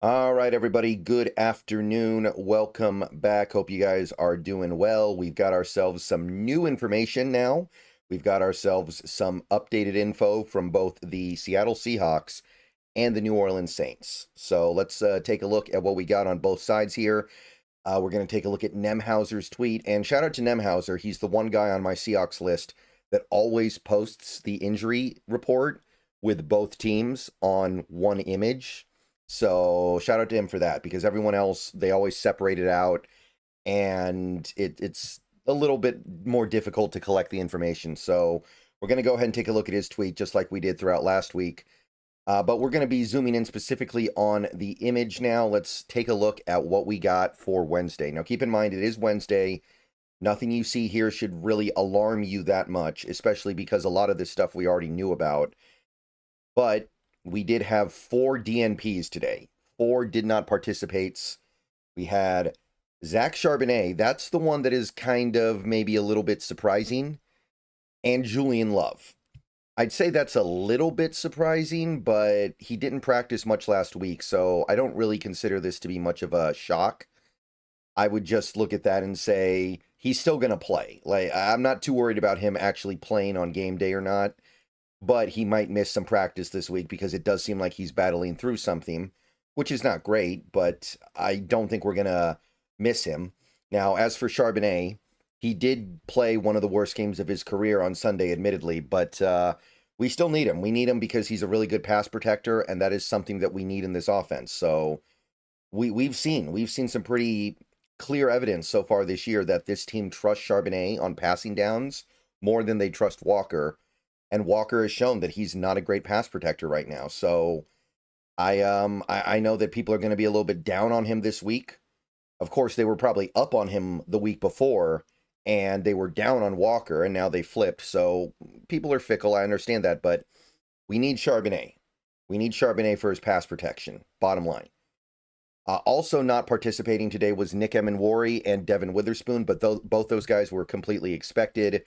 All right, everybody. Good afternoon. Welcome back. Hope you guys are doing well. We've got ourselves some new information now. We've got ourselves some updated info from both the Seattle Seahawks and the New Orleans Saints. So let's take a look at what we got on both sides here. We're going to take a look at Nemhauser's tweet. And shout out to Nemhauser. He's the one guy on my Seahawks list that always posts the injury report with both teams on one image. So shout out to him for that, because everyone else, they always separate it out, and it's a little bit more difficult to collect the information. So we're going to go ahead and take a look at his tweet just like we did throughout last week. But we're going to be zooming in specifically on the image now. Let's take a look at what we got for Wednesday. Now, keep in mind, it is Wednesday. Nothing you see here should really alarm you that much, especially because a lot of this stuff we already knew about. But we did have 4 DNPs today. 4 did not participate. We had Zach Charbonnet. That's the one that is kind of maybe a little bit surprising. And Julian Love. I'd say that's a little bit surprising, but he didn't practice much last week, so I don't really consider this to be much of a shock. I would just look at that and say he's still going to play. Like, I'm not too worried about him actually playing on game day or not. But he might miss some practice this week because it does seem like he's battling through something, which is not great, but I don't think we're going to miss him. Now, as for Charbonnet, he did play one of the worst games of his career on Sunday, admittedly, but we still need him. We need him because he's a really good pass protector, and that is something that we need in this offense. So we've seen some pretty clear evidence so far this year that this team trusts Charbonnet on passing downs more than they trust Walker. And Walker has shown that he's not a great pass protector right now. So I know that people are going to be a little bit down on him this week. Of course, they were probably up on him the week before, and they were down on Walker, and now they flipped. So people are fickle. I understand that, but we need Charbonnet. We need Charbonnet for his pass protection. Bottom line. Also not participating today was Nick Emenwari and Devin Witherspoon, but both those guys were completely expected.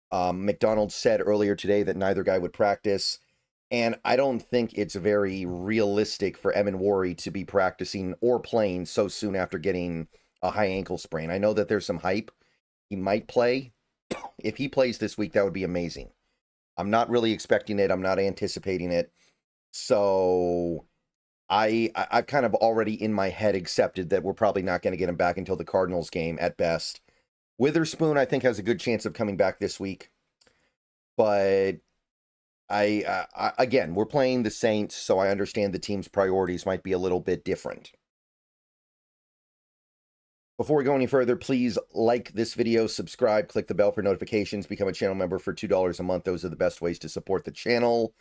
McDonald said earlier today that neither guy would practice, and I don't think it's very realistic for Emenwari to be practicing or playing so soon after getting a high ankle sprain. I know that there's some hype. He might play. If he plays this week, that would be amazing. I'm not really expecting it. I'm not anticipating it. So I've kind of already in my head accepted that we're probably not going to get him back until the Cardinals game at best. Witherspoon, I think, has a good chance of coming back this week. But again, we're playing the Saints, so I understand the team's priorities might be a little bit different. Before we go any further, please like this video, subscribe, click the bell for notifications, become a channel member for $2 a month. Those are the best ways to support the channel.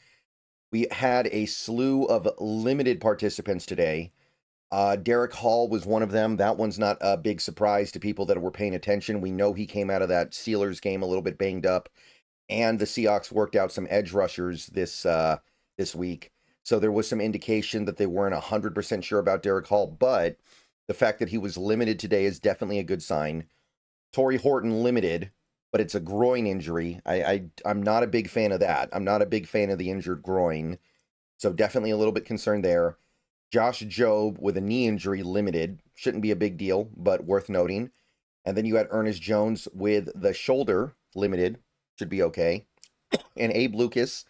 We had a slew of limited participants today. Derek Hall was one of them. That one's not a big surprise to people that were paying attention. We know he came out of that Steelers game a little bit banged up, and the Seahawks worked out some edge rushers this week. So there was some indication that they weren't 100% sure about Derek Hall, but the fact that he was limited today is definitely a good sign. Torrey Horton limited, but it's a groin injury. I'm not a big fan of that. I'm not a big fan of the injured groin, so definitely a little bit concerned there. Josh Jobe with a knee injury limited. Shouldn't be a big deal, but worth noting. And then you had Ernest Jones with the shoulder limited. Should be okay. And Abe Lucas,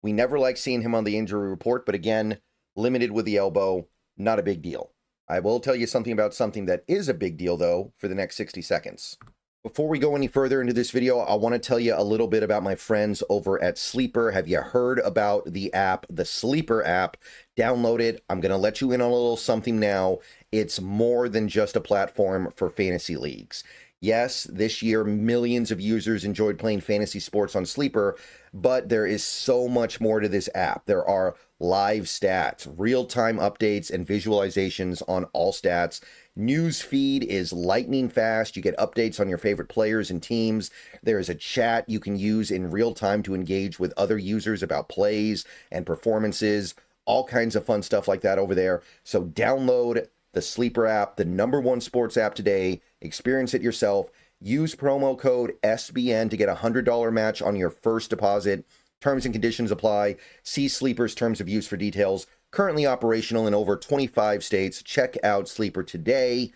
we never like seeing him on the injury report, but again, limited with the elbow. Not a big deal. I will tell you something about something that is a big deal, though, for the next 60 seconds. Before we go any further into this video, I want to tell you a little bit about my friends over at Sleeper. Have you heard about the app, the Sleeper app? Download it. I'm going to let you in on a little something now. It's more than just a platform for fantasy leagues. Yes, this year, millions of users enjoyed playing fantasy sports on Sleeper, but there is so much more to this app. There are live stats, real-time updates, and visualizations on all stats. News feed is lightning fast. You get updates on your favorite players and teams. There is a chat you can use in real time to engage with other users about plays and performances. All kinds of fun stuff like that over there. So download the Sleeper app, the #1 sports app today. Experience it yourself. Use promo code SBN to get a $100 match on your first deposit. Terms and conditions apply. See Sleeper's terms of use for details. currently operational in over 25 states. Check out Sleeper today.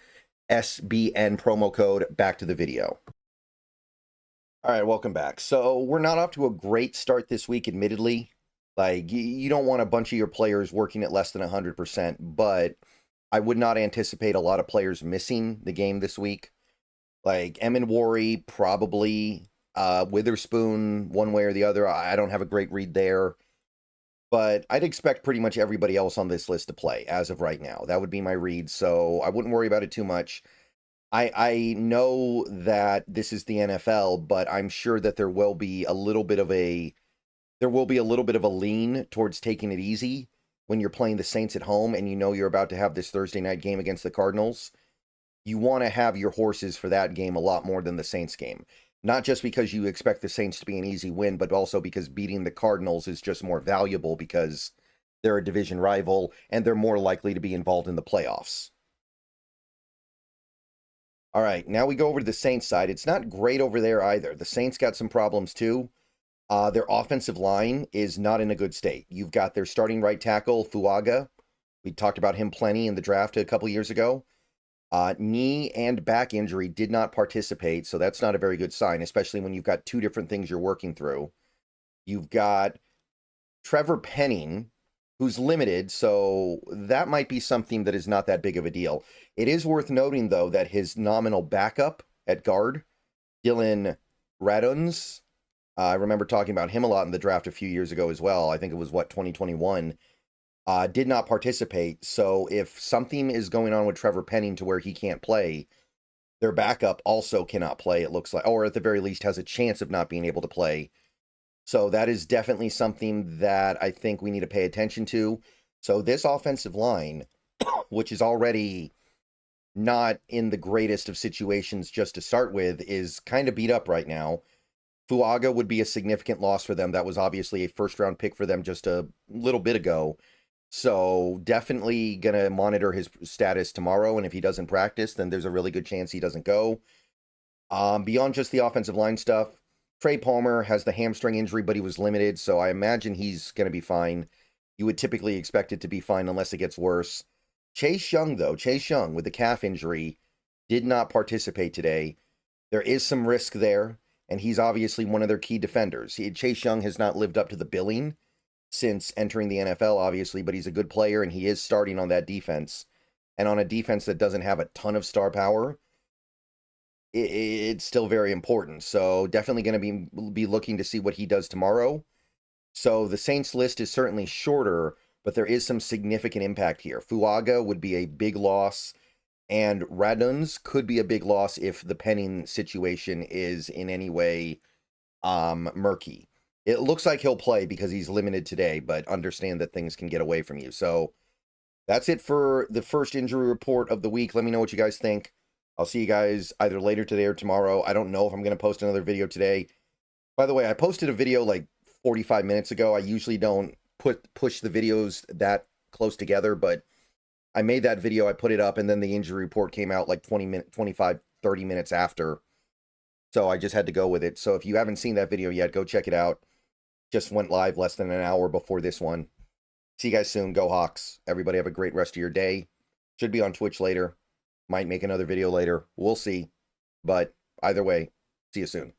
SBN promo code. Back to the video. All right, welcome back. So we're not off to a great start this week, admittedly. Like, you don't want a bunch of your players working at less than 100%, but I would not anticipate a lot of players missing the game this week. Like, Worry, probably. Witherspoon, one way or the other. I don't have a great read there. But I'd expect pretty much everybody else on this list to play as of right now. That would be my read, so I wouldn't worry about it too much. I know that this is the NFL, but I'm sure that there will be a little bit of a lean towards taking it easy when you're playing the Saints at home and you know you're about to have this Thursday night game against the Cardinals. You want to have your horses for that game a lot more than the Saints game. Not just because you expect the Saints to be an easy win, but also because beating the Cardinals is just more valuable because they're a division rival and they're more likely to be involved in the playoffs. All right, now we go over to the Saints side. It's not great over there either. The Saints got some problems too. Their offensive line is not in a good state. You've got their starting right tackle, Fuaga. We talked about him plenty in the draft a couple years ago. Knee and back injury, did not participate, so that's not a very good sign, especially when you've got two different things you're working through. You've got Trevor Penning, who's limited, so that might be something that is not that big of a deal. It is worth noting, though, that his nominal backup at guard, Dylan Raduns, I remember talking about him a lot in the draft a few years ago as well. I think it was, 2021, did not participate. So if something is going on with Trevor Penning to where he can't play, their backup also cannot play, it looks like, or at the very least has a chance of not being able to play. So that is definitely something that I think we need to pay attention to. So this offensive line, which is already not in the greatest of situations just to start with, is kind of beat up right now. Fuaga would be a significant loss for them. That was obviously a first-round pick for them just a little bit ago. So definitely going to monitor his status tomorrow, and if he doesn't practice, then there's a really good chance he doesn't go. Beyond just the offensive line stuff, Trey Palmer has the hamstring injury, but he was limited, so I imagine he's going to be fine. You would typically expect it to be fine unless it gets worse. Chase Young, with the calf injury, did not participate today. There is some risk there, and he's obviously one of their key defenders. Chase Young has not lived up to the billing since entering the NFL, obviously, but he's a good player, and he is starting on that defense. And on a defense that doesn't have a ton of star power, it's still very important. So definitely going to be looking to see what he does tomorrow. So the Saints list is certainly shorter, but there is some significant impact here. Fuaga would be a big loss, and Raduns could be a big loss if the Penning situation is in any way murky. It looks like he'll play because he's limited today, but understand that things can get away from you. So that's it for the first injury report of the week. Let me know what you guys think. I'll see you guys either later today or tomorrow. I don't know if I'm going to post another video today. By the way, I posted a video like 45 minutes ago. I usually don't push the videos that close together, but I made that video, I put it up, and then the injury report came out like 25, 30 minutes after. So I just had to go with it. So if you haven't seen that video yet, go check it out. Just went live less than an hour before this one. See you guys soon. Go Hawks. Everybody have a great rest of your day. Should be on Twitch later. Might make another video later. We'll see. But either way, see you soon.